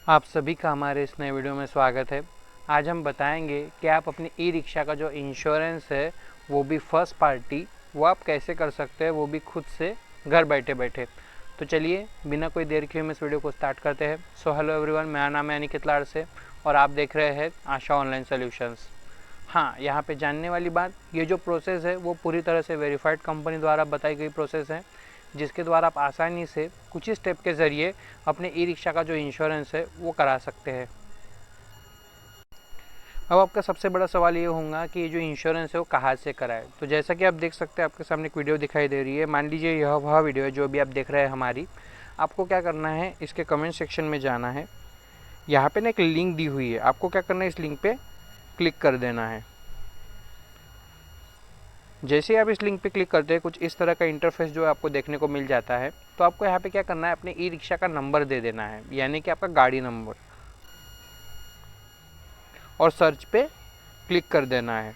आप सभी का हमारे इस नए वीडियो में स्वागत है। आज हम बताएंगे कि आप अपनी ई रिक्शा का जो इंश्योरेंस है वो भी फर्स्ट पार्टी वो आप कैसे कर सकते हैं, वो भी खुद से घर बैठे बैठे। तो चलिए बिना कोई देर किए हम इस वीडियो को स्टार्ट करते हैं। सो हेलो एवरीवन, मेरा नाम है अनिकेत लाड़ से और आप देख रहे हैं आशा ऑनलाइन सोल्यूशंस। हाँ, यहाँ पे जानने वाली बात, ये जो प्रोसेस है वो पूरी तरह से वेरीफाइड कंपनी द्वारा बताई गई प्रोसेस है, जिसके द्वारा आप आसानी से कुछ ही स्टेप के ज़रिए अपने ई रिक्शा का जो इंश्योरेंस है वो करा सकते हैं। अब आपका सबसे बड़ा सवाल ये होगा कि ये जो इंश्योरेंस है वो कहाँ से कराए। तो जैसा कि आप देख सकते हैं, आपके सामने एक वीडियो दिखाई दे रही है। मान लीजिए यह वह वीडियो है जो अभी आप देख रहे हैं हमारी। आपको क्या करना है, इसके कमेंट सेक्शन में जाना है। यहाँ पे ना एक लिंक दी हुई है, आपको क्या करना है, इस लिंक पे क्लिक कर देना है। जैसे आप इस लिंक पे क्लिक करते हैं, कुछ इस तरह का इंटरफेस जो आपको देखने को मिल जाता है। तो आपको यहाँ पे क्या करना है, अपने ई रिक्शा का नंबर दे देना है, यानी कि आपका गाड़ी नंबर, और सर्च पे क्लिक कर देना है।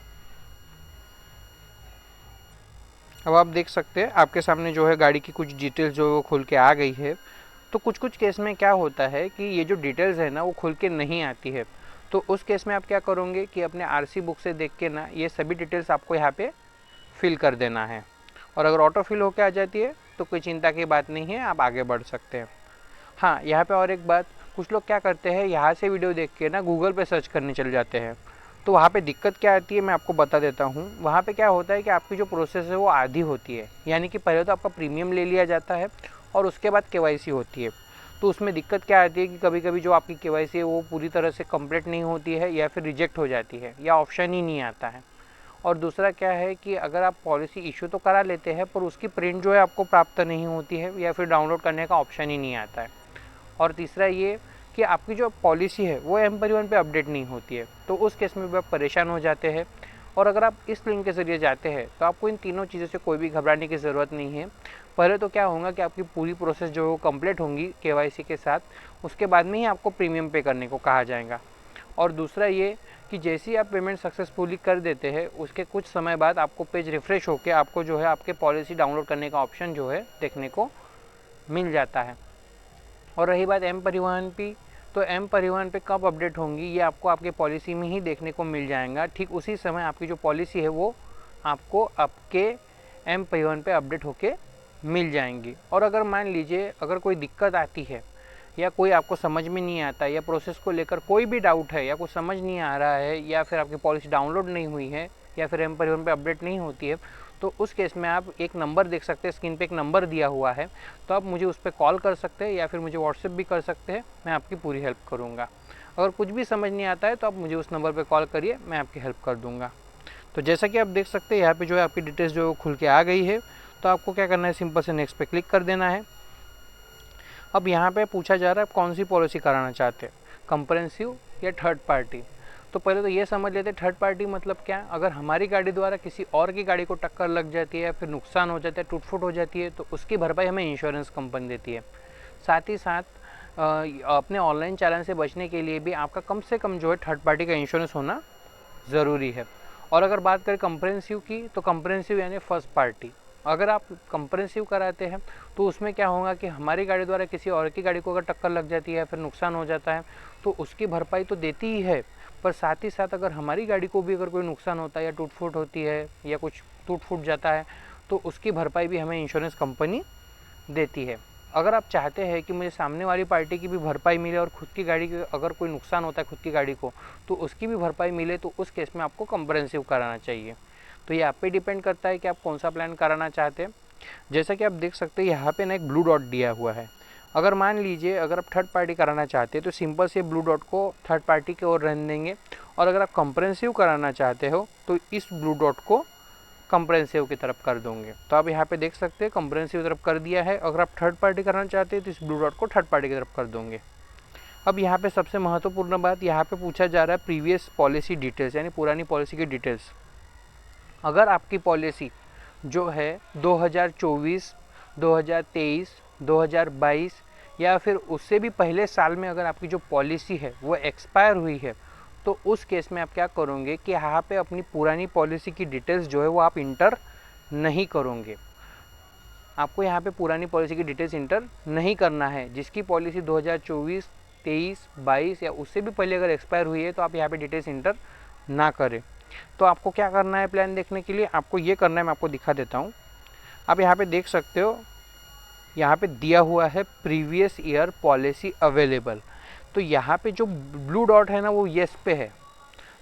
अब आप देख सकते हैं आपके सामने जो है गाड़ी की कुछ डिटेल्स जो वो खुल के आ गई है। तो कुछ कुछ केस में क्या होता है कि ये जो डिटेल्स है ना वो खुल के नहीं आती है। तो उस केस में आप क्या करोगे कि अपने आरसी बुक से देख के ना ये सभी डिटेल्स आपको यहाँ पे फिल कर देना है। और अगर ऑटो फिल होके आ जाती है तो कोई चिंता की बात नहीं है, आप आगे बढ़ सकते हैं। हाँ, यहाँ पे और एक बात, कुछ लोग क्या करते हैं, यहाँ से वीडियो देख के ना गूगल पे सर्च करने चले जाते हैं। तो वहाँ पे दिक्कत क्या आती है मैं आपको बता देता हूँ। वहाँ पे क्या होता है कि आपकी जो प्रोसेस है वो आधी होती है, यानी कि पहले तो आपका प्रीमियम ले लिया जाता है और उसके बाद केवाईसी होती है। तो उसमें दिक्कत क्या आती है कि कभी कभी जो आपकी केवाईसी है वो पूरी तरह से कंप्लीट नहीं होती है, या फिर रिजेक्ट हो जाती है, या ऑप्शन ही नहीं आता है। और दूसरा क्या है कि अगर आप पॉलिसी इशू तो करा लेते हैं पर उसकी प्रिंट जो है आपको प्राप्त नहीं होती है, या फिर डाउनलोड करने का ऑप्शन ही नहीं आता है। और तीसरा ये कि आपकी जो पॉलिसी है वो एम परिवहन पे अपडेट नहीं होती है। तो उस केस में भी आप परेशान हो जाते हैं। और अगर आप इस लिंक के ज़रिए जाते हैं तो आपको इन तीनों चीज़ों से कोई भी घबराने की ज़रूरत नहीं है। पहले तो क्या होगा कि आपकी पूरी प्रोसेस जो है वो कंप्लीट होंगी केवाईसी के साथ, उसके बाद में ही आपको प्रीमियम पे करने को कहा जाएगा। और दूसरा ये कि जैसे ही आप पेमेंट सक्सेसफुली कर देते हैं उसके कुछ समय बाद आपको पेज रिफ़्रेश होकर आपको जो है आपके पॉलिसी डाउनलोड करने का ऑप्शन जो है देखने को मिल जाता है। और रही बात एम परिवहन की, तो एम परिवहन पे कब अपडेट होंगी ये आपको आपके पॉलिसी में ही देखने को मिल जाएगा। ठीक उसी समय आपकी जो पॉलिसी है वो आपको आपके एम परिवहन पे अपडेट होके मिल जाएंगी। और अगर मान लीजिए अगर कोई दिक्कत आती है, या कोई आपको समझ में नहीं आता, या प्रोसेस को लेकर कोई भी डाउट है, या कुछ समझ नहीं आ रहा है, या फिर आपकी पॉलिसी डाउनलोड नहीं हुई है, या फिर एम परिवहन पे अपडेट नहीं होती है, तो उस केस में आप एक नंबर देख सकते हैं, स्क्रीन पे एक नंबर दिया हुआ है। तो आप मुझे उस पर कॉल कर सकते हैं या फिर मुझे व्हाट्सएप भी कर सकते हैं, मैं आपकी पूरी हेल्प करूँगा। अगर कुछ भी समझ नहीं आता है तो आप मुझे उस नंबर पर कॉल करिए, मैं आपकी हेल्प कर दूँगा। तो जैसा कि आप देख सकते हैं यहाँ पे जो है आपकी डिटेल्स जो खुल के आ गई है। तो आपको क्या करना है, सिंपल से नेक्स्ट पे क्लिक कर देना है। अब यहाँ पे पूछा जा रहा है आप कौन सी पॉलिसी कराना चाहते हैं, कंप्रेहेंसिव या थर्ड पार्टी। तो पहले तो ये समझ लेते हैं थर्ड पार्टी मतलब क्या। अगर हमारी गाड़ी द्वारा किसी और की गाड़ी को टक्कर लग जाती है, या फिर नुकसान हो जाता है, टूट फूट हो जाती है, तो उसकी भरपाई हमें इंश्योरेंस कंपनी देती है। साथ ही साथ अपने ऑनलाइन चालान से बचने के लिए भी आपका कम से कम जो है थर्ड पार्टी का इंश्योरेंस होना ज़रूरी है। और अगर बात करें कंप्रेहेंसिव की, तो कंप्रेहेंसिव यानी फर्स्ट पार्टी। अगर आप कंप्रेहेंसिव कराते हैं तो उसमें क्या होगा कि हमारी गाड़ी द्वारा किसी और की गाड़ी को अगर टक्कर लग जाती है, फिर नुकसान हो जाता है, तो उसकी भरपाई तो देती ही है, पर साथ ही साथ अगर हमारी गाड़ी को भी अगर कोई नुकसान होता है, या टूट फूट होती है, या कुछ टूट फूट जाता है, तो उसकी भरपाई भी हमें इंश्योरेंस कंपनी देती है। अगर आप चाहते हैं कि मुझे सामने वाली पार्टी की भी भरपाई मिले, और खुद की गाड़ी की अगर कोई नुकसान होता है खुद की गाड़ी को, तो उसकी भी भरपाई मिले, तो उस केस में आपको कंप्रेहेंसिव कराना चाहिए। तो ये आप पे डिपेंड करता है कि आप कौन सा प्लान कराना चाहते हैं। जैसा कि आप देख सकते हैं यहाँ पे ना एक ब्लू डॉट दिया हुआ है। अगर मान लीजिए अगर आप थर्ड पार्टी कराना चाहते हैं तो सिंपल से ब्लू डॉट को थर्ड पार्टी की ओर रहने देंगे। और अगर आप कंप्रेहेंसिव कराना चाहते हो तो इस ब्लू डॉट को कंप्रेहेंसिव की तरफ कर दोगे। तो आप यहाँ पे देख सकते हैं कंप्रेहेंसिव की तरफ कर दिया है। अगर आप थर्ड पार्टी करना चाहते हैं तो इस ब्लू डॉट को थर्ड पार्टी की तरफ कर दोगे। अब यहाँ पे सबसे महत्वपूर्ण बात, यहाँ पे पूछा जा रहा है प्रीवियस पॉलिसी डिटेल्स, यानी पुरानी पॉलिसी की डिटेल्स। अगर आपकी पॉलिसी जो है 2024, 2023, 2022 या फिर उससे भी पहले साल में अगर आपकी जो पॉलिसी है वो एक्सपायर हुई है, तो उस केस में आप क्या करोगे कि यहाँ पे अपनी पुरानी पॉलिसी की डिटेल्स जो है वो आप इंटर नहीं करोगे। आपको यहाँ पे पुरानी पॉलिसी की डिटेल्स इंटर नहीं करना है। जिसकी पॉलिसी 2024 23, 22 या उससे भी पहले अगर एक्सपायर हुई है तो आप यहाँ पे डिटेल्स इंटर ना करें। तो आपको क्या करना है प्लान देखने के लिए, आपको ये करना है, मैं आपको दिखा देता हूँ। आप यहाँ पे देख सकते हो, यहाँ पे दिया हुआ है प्रीवियस ईयर पॉलिसी अवेलेबल। तो यहाँ पे जो ब्लू डॉट है ना वो येस पे है,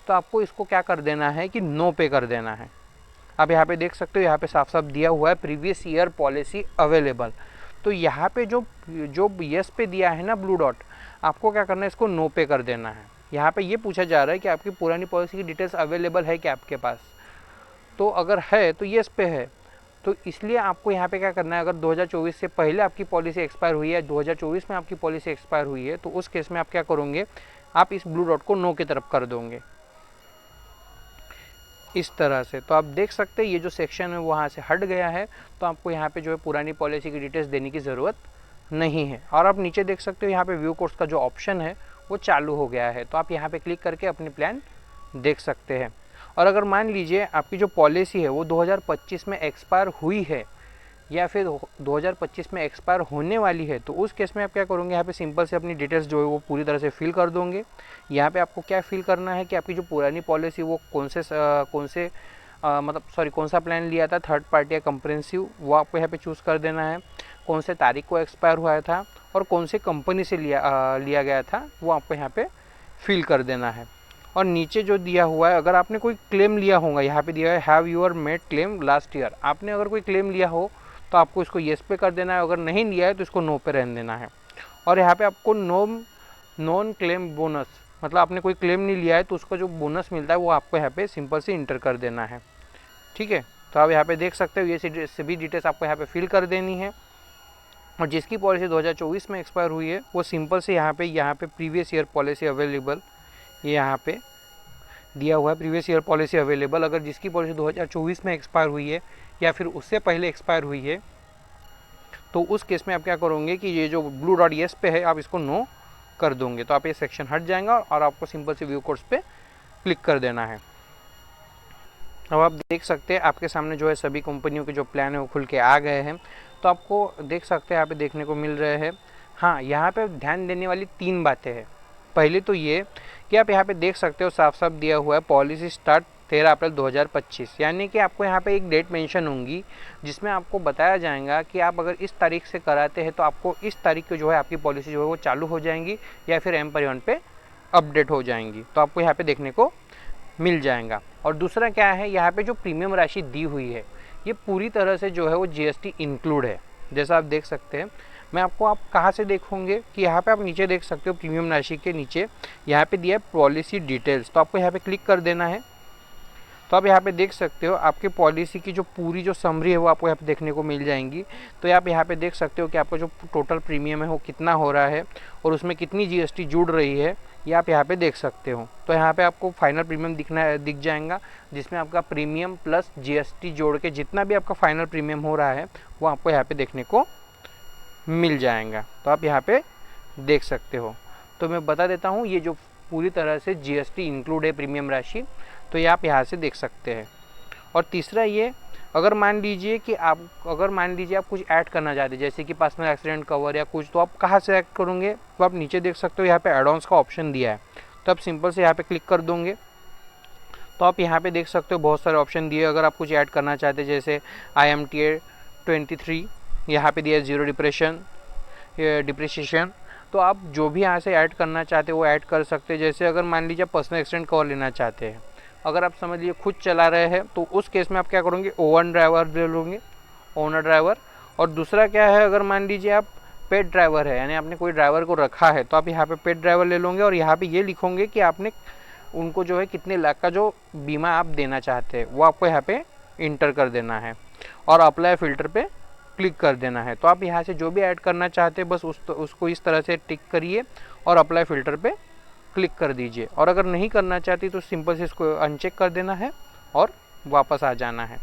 तो आपको इसको क्या कर देना है कि नो पे कर देना है। आप यहाँ पे देख सकते हो, यहाँ पे साफ साफ दिया हुआ है प्रीवियस ईयर पॉलिसी अवेलेबल। तो यहाँ पे जो जो येस पे दिया है ना ब्लू डॉट, आपको क्या करना है, इसको नो पे कर देना है। यहाँ पे ये पूछा जा रहा है कि आपकी पुरानी पॉलिसी की डिटेल्स अवेलेबल है क्या आपके पास, तो अगर है तो येस पे है। तो इसलिए आपको यहाँ पे क्या करना है, अगर 2024 से पहले आपकी पॉलिसी एक्सपायर हुई है, 2024 में आपकी पॉलिसी एक्सपायर हुई है, तो उस केस में आप क्या करोगे, आप इस ब्लू डॉट को नो की तरफ कर दोगे इस तरह से। तो आप देख सकते हैं ये जो सेक्शन है वहाँ से हट गया है, तो आपको यहाँ पे जो है पुरानी पॉलिसी की डिटेल्स देने की ज़रूरत नहीं है। और आप नीचे देख सकते हो यहाँ पे व्यू कोर्स का जो ऑप्शन है वो चालू हो गया है, तो आप यहाँ पे क्लिक करके अपनी प्लान देख सकते हैं। और अगर मान लीजिए आपकी जो पॉलिसी है वो 2025 में एक्सपायर हुई है या फिर 2025 में एक्सपायर होने वाली है, तो उस केस में आप क्या करोगे, यहाँ पे सिंपल से अपनी डिटेल्स जो है वो पूरी तरह से फिल कर दोगे। यहाँ पे आपको क्या फिल करना है कि आपकी जो पुरानी पॉलिसी वो कौन सा प्लान लिया था, थर्ड पार्टी या कंप्रेहेंसिव, वो आपको यहाँ पे चूज़ कर देना है। कौन से तारीख को एक्सपायर हुआ था और कौन से कंपनी से लिया गया था, वो आपको यहाँ पे फिल कर देना है। और नीचे जो दिया हुआ है, अगर आपने कोई क्लेम लिया होगा, यहाँ पे दिया है have your made claim last year, आपने अगर कोई क्लेम लिया हो तो आपको इसको येस पे कर देना है, अगर नहीं लिया है तो इसको नो पे रहने देना है। और यहाँ पे आपको नॉन क्लेम बोनस, मतलब आपने कोई क्लेम नहीं लिया है तो उसका जो बोनस मिलता है वो आपको यहाँ पे सिंपल से इंटर कर देना है। ठीक है, तो आप यहाँ पे देख सकते हो ये सभी डिटेल्स आपको यहाँ पे फिल कर देनी है। और जिसकी पॉलिसी 2024 में एक्सपायर हुई है वो सिंपल से यहाँ पे प्रीवियस ईयर पॉलिसी अवेलेबल, ये यहाँ पे दिया हुआ है प्रीवियस ईयर पॉलिसी अवेलेबल। अगर जिसकी पॉलिसी 2024 में एक्सपायर हुई है या फिर उससे पहले एक्सपायर हुई है, तो उस केस में आप क्या करोगे कि ये जो ब्लू डॉट येस पे है आप इसको नो कर दोगे, तो आप ये सेक्शन हट जाएगा और आपको सिंपल से व्यू कोर्स पे क्लिक कर देना है। अब आप देख सकते हैं आपके सामने जो है सभी कंपनियों के जो प्लान है वो खुल के आ गए हैं। तो आपको देख सकते हैं यहाँ पे देखने को मिल रहे हैं। हाँ, यहाँ पे ध्यान देने वाली 3 बातें हैं। पहले तो ये कि आप यहाँ पे देख सकते हो साफ साफ दिया हुआ है पॉलिसी स्टार्ट 13 अप्रैल 2025, यानी कि आपको यहाँ पे एक डेट मेंशन होंगी जिसमें आपको बताया जाएगा कि आप अगर इस तारीख से कराते हैं तो आपको इस तारीख को जो है आपकी पॉलिसी जो है वो चालू हो जाएंगी या फिर एम परिवहन पे अपडेट हो जाएंगी, तो आपको यहाँ पे देखने को मिल जाएगा। और दूसरा क्या है, यहाँ पे जो प्रीमियम राशि दी हुई है ये पूरी तरह से जो है वो जीएसटी इंक्लूड है। जैसा आप देख सकते हैं, मैं आपको आप कहाँ से देखोगे कि यहाँ पे आप नीचे देख सकते हो प्रीमियम राशि के नीचे यहाँ पे दिया है पॉलिसी डिटेल्स, तो आपको यहाँ पे क्लिक कर देना है। तो आप यहाँ पे देख सकते हो आपके पॉलिसी की जो पूरी जो समरी है वो आपको यहाँ पे देखने को मिल जाएंगी। तो आप यहाँ पे देख सकते हो कि आपका जो टोटल प्रीमियम है वो कितना हो रहा है और उसमें कितनी जीएसटी जुड़ रही है, ये आप यहाँ पे देख सकते हो। तो यहाँ पे आपको फाइनल प्रीमियम दिख जाएगा, जिसमें आपका प्रीमियम प्लस जीएसटी जोड़ के जितना भी आपका फाइनल प्रीमियम हो रहा है वो आपको यहाँ पे देखने को मिल जाएगा। तो आप यहाँ पे देख सकते हो। तो मैं बता देता हूँ, ये जो पूरी तरह से जीएसटी इंक्लूड है प्रीमियम राशि, तो ये आप यहाँ से देख सकते हैं। और तीसरा ये, अगर मान लीजिए आप कुछ ऐड करना चाहते हैं जैसे कि पर्सनल एक्सीडेंट कवर या कुछ, तो आप कहाँ से ऐड करोगे, तो आप नीचे देख सकते हो यहाँ पे एड ऑन्स का ऑप्शन दिया है, तो आप सिंपल से यहाँ पे क्लिक कर दोगे। तो आप यहाँ पे देख सकते हो बहुत सारे ऑप्शन दिए। अगर आप कुछ ऐड करना चाहते हैं जैसे IMTA 23, यहाँ पे दिया है 0 डिप्रिसिएशन, तो आप जो भी यहाँ से ऐड करना चाहते हैं वो ऐड कर सकते हैं। जैसे अगर मान लीजिए पर्सनल एक्सीडेंट कवर लेना चाहते हैं, अगर आप समझ लीजिए खुद चला रहे हैं, तो उस केस में आप क्या करोगे, ओवन ड्राइवर ले लोगे, ओनर ड्राइवर। और दूसरा क्या है, अगर मान लीजिए आप पेड ड्राइवर है, यानी आपने कोई ड्राइवर को रखा है, तो आप यहाँ पे पेड ड्राइवर ले लोगे और यहाँ पे ये लिखोगे कि आपने उनको जो है कितने लाख का जो बीमा आप देना चाहते हैं वो आपको यहाँ पे इंटर कर देना है और अप्लाई फ़िल्टर पे क्लिक कर देना है। तो आप यहाँ से जो भी ऐड करना चाहते हैं बस उसको इस तरह से टिक करिए और अप्लाई फ़िल्टर पे क्लिक कर दीजिए। और अगर नहीं करना चाहती तो सिंपल से इसको अनचेक कर देना है और वापस आ जाना है।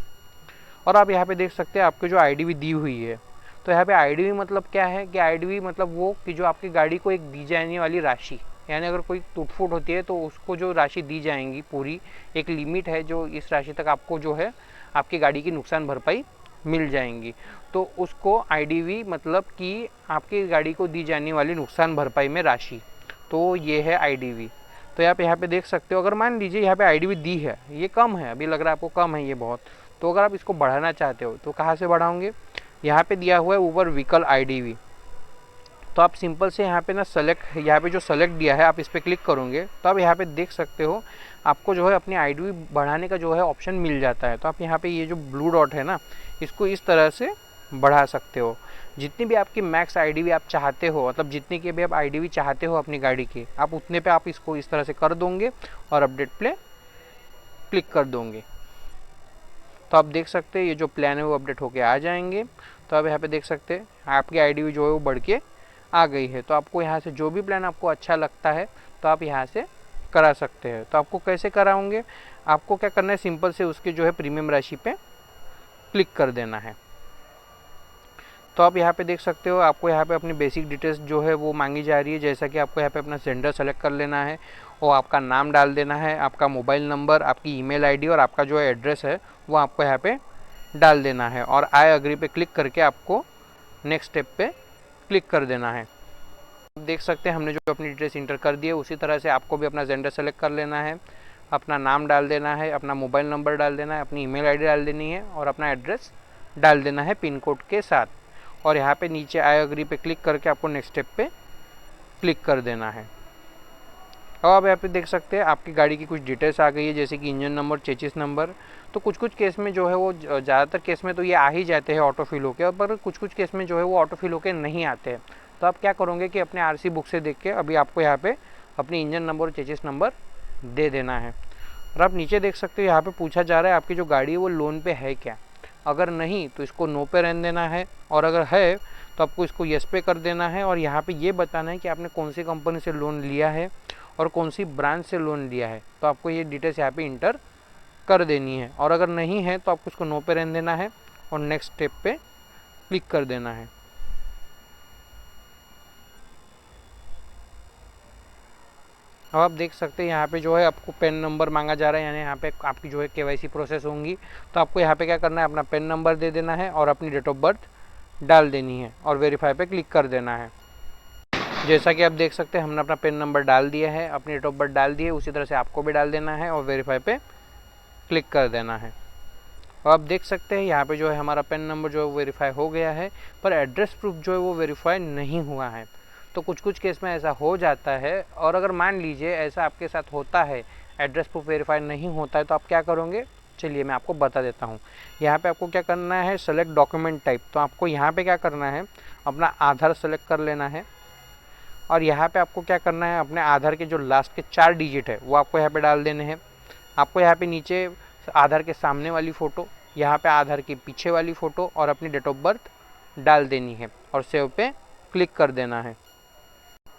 और आप यहाँ पे देख सकते हैं आपकी जो IDV दी हुई है, तो यहाँ पे IDV मतलब क्या है कि IDV मतलब वो कि जो आपकी गाड़ी को एक दी जाने वाली राशि, यानी अगर कोई टूट फूट होती है तो उसको जो राशि दी जाएंगी पूरी एक लिमिट है, जो इस राशि तक आपको जो है आपकी गाड़ी की नुकसान भरपाई मिल जाएंगी, तो उसको IDV मतलब कि आपकी गाड़ी को दी जाने वाली नुकसान भरपाई में राशि। तो ये है IDV। तो आप यहाँ पे देख सकते हो, अगर मान लीजिए यहाँ पे IDV दी है, ये कम है, अभी लग रहा है आपको कम है ये बहुत, तो अगर आप इसको बढ़ाना चाहते हो तो कहाँ से बढ़ाओगे, यहाँ पे दिया हुआ है ऊपर व्हीकल IDV। तो आप सिंपल से यहाँ पे ना सेलेक्ट, यहाँ पे जो सेलेक्ट दिया है आप इस पर क्लिक करोगे तो आप यहाँ पे देख सकते हो आपको जो है अपनी IDV बढ़ाने का जो है ऑप्शन मिल जाता है। तो आप यहाँ पे ये जो ब्लू डॉट है ना, इसको इस तरह से बढ़ा सकते हो। जितनी भी आपकी मैक्स IDV आप चाहते हो, मतलब जितनी की भी आप IDV चाहते हो अपनी गाड़ी की, आप उतने पे आप इसको इस तरह से कर दोगे और अपडेट पे क्लिक कर दोगे। तो आप देख सकते हैं ये जो प्लान है वो अपडेट होके आ जाएंगे। तो आप यहाँ पे देख सकते हैं आपकी IDV जो है वो बढ़ के आ गई है। तो आपको यहाँ से जो भी प्लान आपको अच्छा लगता है तो आप यहाँ से करा सकते हैं। तो आपको कैसे कराओगे, आपको क्या करना है, सिंपल से उसके जो है प्रीमियम राशि पे क्लिक कर देना है। तो आप यहाँ पे देख सकते हो आपको यहाँ पे अपनी बेसिक डिटेल्स जो है वो मांगी जा रही है, जैसा कि आपको यहाँ पे अपना जेंडर सेलेक्ट कर लेना है और आपका नाम डाल देना है, आपका मोबाइल नंबर, आपकी ईमेल आईडी और आपका जो है एड्रेस है वो आपको यहाँ पे डाल देना है और आई अग्री पे क्लिक करके आपको नेक्स्ट स्टेप पे क्लिक कर देना है। देख सकते हैं हमने जो अपनी डिटेल्स इंटर कर दी है, उसी तरह से आपको भी अपना जेंडर सेलेक्ट कर लेना है, अपना नाम डाल देना है, अपना मोबाइल नंबर डाल देना है, अपनी ईमेल आईडी डाल देनी है और अपना एड्रेस डाल देना है पिन कोड के साथ। और यहाँ पे नीचे आई अग्री पे क्लिक करके आपको नेक्स्ट स्टेप पे क्लिक कर देना है। अब आप यहाँ पे देख सकते हैं आपकी गाड़ी की कुछ डिटेल्स आ गई है, जैसे कि इंजन नंबर, चेसिस नंबर। तो कुछ कुछ केस में जो है वो ज़्यादातर केस में तो ये आ ही जाते हैं ऑटो फिल होके, पर कुछ कुछ केस में जो है वो ऑटो फिल होके नहीं आते हैं। तो आप क्या करोगे कि अपने RC बुक से देख के अभी आपको यहाँ पे अपनी इंजन नंबर और चेसिस नंबर दे देना है। और आप नीचे देख सकते हो यहाँ पे पूछा जा रहा है आपकी जो गाड़ी है वो लोन पे है क्या। अगर नहीं तो इसको नो पे रहने देना है, और अगर है तो आपको इसको येस पे कर देना है। और यहाँ पे ये बताना है कि आपने कौन सी कंपनी से लोन लिया है और कौन सी ब्रांच से लोन लिया है। तो आपको ये डिटेल्स यहाँ पे इंटर कर देनी है। और अगर नहीं है तो आपको इसको नो पे रहने देना है और नेक्स्ट स्टेप पे क्लिक कर देना है। अब आप देख सकते हैं यहाँ पे जो है आपको पेन नंबर मांगा जा रहा है, यानी यहाँ पे आपकी जो है KYC प्रोसेस होंगी। तो आपको यहाँ पे क्या करना है, अपना पेन नंबर दे देना है और अपनी डेट ऑफ बर्थ डाल देनी है और वेरीफाई पे क्लिक कर देना है। जैसा कि आप देख सकते हैं हमने अपना पेन नंबर डाल दिया है, अपनी डेट ऑफ बर्थ डाल दी है, उसी तरह से आपको भी डाल देना है और वेरीफाई पे क्लिक कर देना है। और आप देख सकते हैं यहाँ पे जो है हमारा पेन नंबर जो है वेरीफाई हो गया है, पर एड्रेस प्रूफ जो है वो वेरीफाई नहीं हुआ है। तो कुछ कुछ केस में ऐसा हो जाता है। और अगर मान लीजिए ऐसा आपके साथ होता है, एड्रेस प्रूफ वेरीफाई नहीं होता है, तो आप क्या करोगे, चलिए मैं आपको बता देता हूँ। यहाँ पे आपको क्या करना है, सेलेक्ट डॉक्यूमेंट टाइप। तो आपको यहाँ पे क्या करना है, अपना आधार सेलेक्ट कर लेना है और यहाँ पे आपको क्या करना है, अपने आधार के जो लास्ट के 4 डिजिट है वो आपको यहाँ पे डाल देने हैं। आपको यहाँ पे नीचे आधार के सामने वाली फ़ोटो, यहाँ पे आधार के पीछे वाली फ़ोटो और अपनी डेट ऑफ बर्थ डाल देनी है और सेव पे क्लिक कर देना है।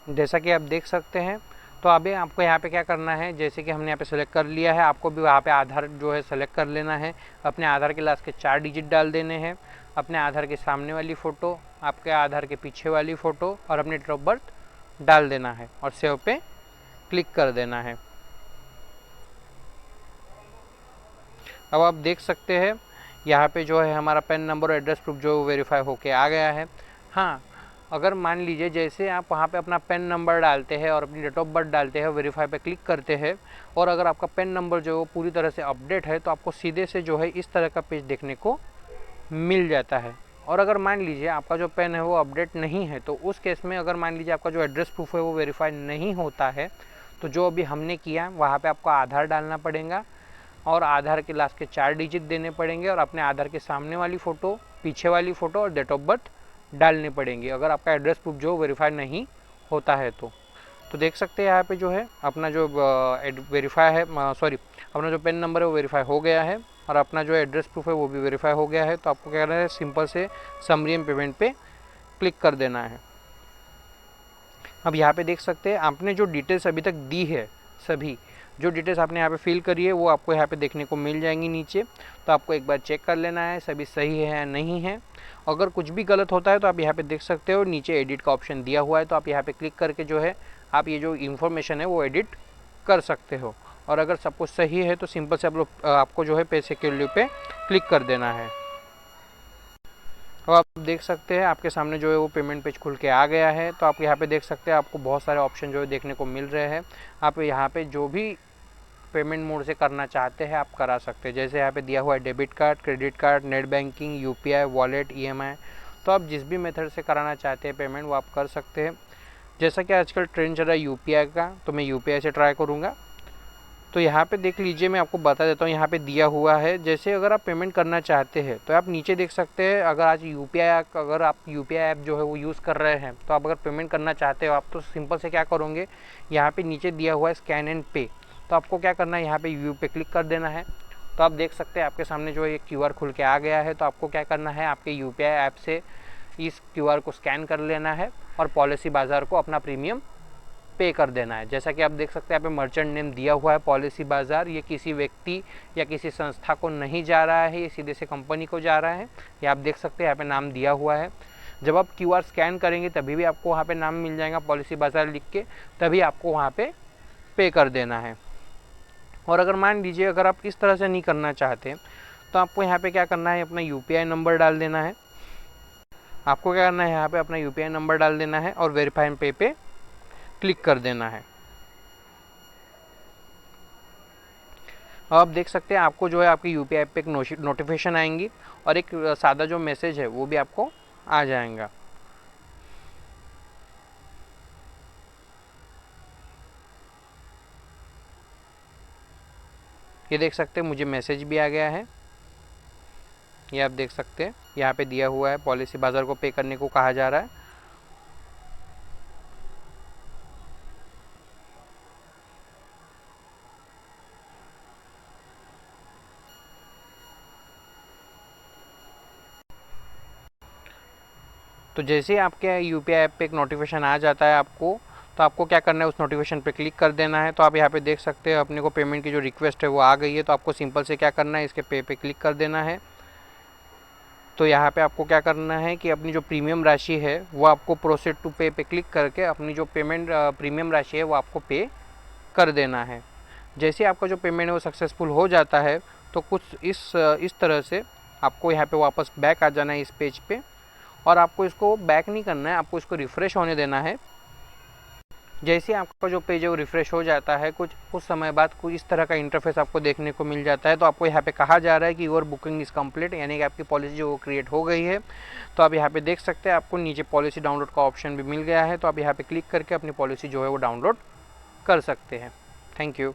जैसा कि आप देख सकते हैं, तो अभी आपको यहाँ पे क्या करना है, जैसे कि हमने यहाँ पे सेलेक्ट कर लिया है, आपको भी वहाँ पे आधार जो है सेलेक्ट कर लेना है। अपने आधार के लास्ट के 4 डिजिट डाल देने हैं, अपने आधार के सामने वाली फ़ोटो, आपके आधार के पीछे वाली फ़ोटो और अपनी डेट ऑफ बर्थ डाल देना है और सेव पे क्लिक कर देना है। अब आप देख सकते हैं यहाँ पे जो है हमारा पेन नंबर और एड्रेस प्रूफ जो वेरीफाई होके आ गया है। हाँ, अगर मान लीजिए जैसे आप वहाँ पे अपना पेन नंबर डालते हैं और अपनी डेट ऑफ बर्थ डालते हैं, वेरीफाई पे क्लिक करते हैं और अगर आपका पेन नंबर जो है वो पूरी तरह से अपडेट है, तो आपको सीधे से जो है इस तरह का पेज देखने को मिल जाता है। और अगर मान लीजिए आपका जो पेन है वो अपडेट नहीं है, तो उस केस में अगर मान लीजिए आपका जो एड्रेस प्रूफ है वो वेरीफाई नहीं होता है, तो जो अभी हमने किया वहाँ पे आपको आधार डालना पड़ेगा और आधार के लास्ट के 4 डिजिट देने पड़ेंगे और अपने आधार के सामने वाली फ़ोटो, पीछे वाली फ़ोटो और डेट ऑफ बर्थ डालने पड़ेंगे, अगर आपका एड्रेस प्रूफ जो वेरीफाई नहीं होता है तो देख सकते हैं यहाँ पे जो है अपना जो वेरीफाई है, सॉरी, अपना जो पेन नंबर है वो वेरीफाई हो गया है और अपना जो एड्रेस प्रूफ है वो भी वेरीफाई हो गया है। तो आपको क्या करना है, सिंपल से समरी एंड पेमेंट पे क्लिक कर देना है। अब यहाँ पे देख सकते हैं आपने जो डिटेल्स अभी तक दी है, सभी जो डिटेल्स आपने यहाँ पे फिल करी है वो आपको यहाँ पे देखने को मिल जाएंगी नीचे। तो आपको एक बार चेक कर लेना है सभी सही है या नहीं है। अगर कुछ भी गलत होता है तो आप यहाँ पे देख सकते हो नीचे एडिट का ऑप्शन दिया हुआ है, तो आप यहाँ पे क्लिक करके जो है आप ये जो इन्फॉर्मेशन है वो एडिट कर सकते हो। और अगर सब कुछ सही है तो सिंपल से आपको जो है पे सिक्योरिटी पे क्लिक कर देना है। अब आप देख सकते हैं आपके सामने जो है वो पेमेंट पेज खुल के आ गया है। तो आप यहाँ पे देख सकते हैं आपको बहुत सारे ऑप्शन जो है देखने को मिल रहे हैं। आप यहाँ पे जो भी पेमेंट मोड से करना चाहते हैं आप करा सकते हैं। जैसे यहाँ पे दिया हुआ है debit card, credit card, net banking, UPI, wallet, EMI. तो आप जिस भी मेथड से कराना चाहते हैं पेमेंट वो आप कर सकते हैं। जैसा कि आजकल ट्रेंड चल रहा है यूपीआई का, तो मैं यूपीआई से ट्राई करूँगा। तो यहाँ पे देख लीजिए, मैं आपको बता देता हूँ यहाँ पे दिया हुआ है। जैसे अगर आप पेमेंट करना चाहते हैं तो आप नीचे देख सकते हैं, अगर आज अगर आप यूपीआई ऐप जो है वो यूज़ कर रहे हैं, तो आप अगर पेमेंट करना चाहते हो आप, तो सिंपल से क्या करोगे, यहाँ पे नीचे दिया हुआ है स्कैन एंड पे। तो आपको क्या करना है, यहाँ पे व्यू पे क्लिक कर देना है। तो आप देख सकते हैं आपके सामने जो है क्यूआर खुल के आ गया है। तो आपको क्या करना है, आपके यूपीआई ऐप से इस क्यूआर को स्कैन कर लेना है और पॉलिसी बाज़ार को अपना प्रीमियम पे कर देना है। जैसा कि आप देख सकते हैं यहाँ पे मर्चेंट नेम दिया हुआ है पॉलिसी बाज़ार। ये किसी व्यक्ति या किसी संस्था को नहीं जा रहा है, ये सीधे से कंपनी को जा रहा है। ये आप देख सकते हैं यहाँ पे नाम दिया हुआ है। जब आप क्यूआर स्कैन करेंगे तभी भी आपको वहाँ पे नाम मिल जाएगा पॉलिसी बाज़ार लिख के, तभी आपको वहाँ पे कर देना है। और अगर मान लीजिए अगर आप इस तरह से नहीं करना चाहते तो आपको यहाँ पे क्या करना है, अपना यूपीआई नंबर डाल देना है। आपको क्या करना है, यहाँ पे अपना यूपीआई नंबर डाल देना है और वेरीफाई एंड पे पे क्लिक कर देना है। अब आप देख सकते हैं आपको जो है आपकी यूपीआई पे एक नोटिफिकेशन आएंगी और एक सादा जो मैसेज है वो भी आपको आ जाएगा। ये देख सकते हैं मुझे मैसेज भी आ गया है। ये आप देख सकते हैं यहाँ पे दिया हुआ है पॉलिसी बाज़ार को पे करने को कहा जा रहा है। तो जैसे ही आपके यूपीआई ऐप पे एक नोटिफिकेशन आ जाता है आपको, तो आपको क्या करना है, उस नोटिफिकेशन पे क्लिक कर देना है। तो आप यहाँ पे देख सकते हैं अपने को पेमेंट की जो रिक्वेस्ट है वो आ गई है। तो आपको सिंपल से क्या करना है, इसके पे क्लिक कर देना है। तो यहाँ पे आपको क्या करना है कि अपनी जो प्रीमियम राशि है वो आपको प्रोसीड टू पे पे क्लिक करके अपनी जो प्रीमियम राशि है वो आपको पे कर देना है। जैसे आपका जो पेमेंट है वो सक्सेसफुल हो जाता है तो कुछ इस तरह से आपको यहाँ पे वापस बैक आ जाना है इस पेज पे। और आपको इसको बैक नहीं करना है, आपको इसको रिफ़्रेश होने देना है। जैसे आपका जो पेज है वो रिफ़्रेश हो जाता है, कुछ समय बाद कुछ इस तरह का इंटरफेस आपको देखने को मिल जाता है। तो आपको यहाँ पे कहा जा रहा है कि योर बुकिंग इज़ कंप्लीट, यानी कि आपकी पॉलिसी जो वो क्रिएट हो गई है। तो आप यहाँ पे देख सकते हैं आपको नीचे पॉलिसी डाउनलोड का ऑप्शन भी मिल गया है। तो आप यहाँ पे क्लिक करके अपनी पॉलिसी जो है वो डाउनलोड कर सकते हैं। Thank you.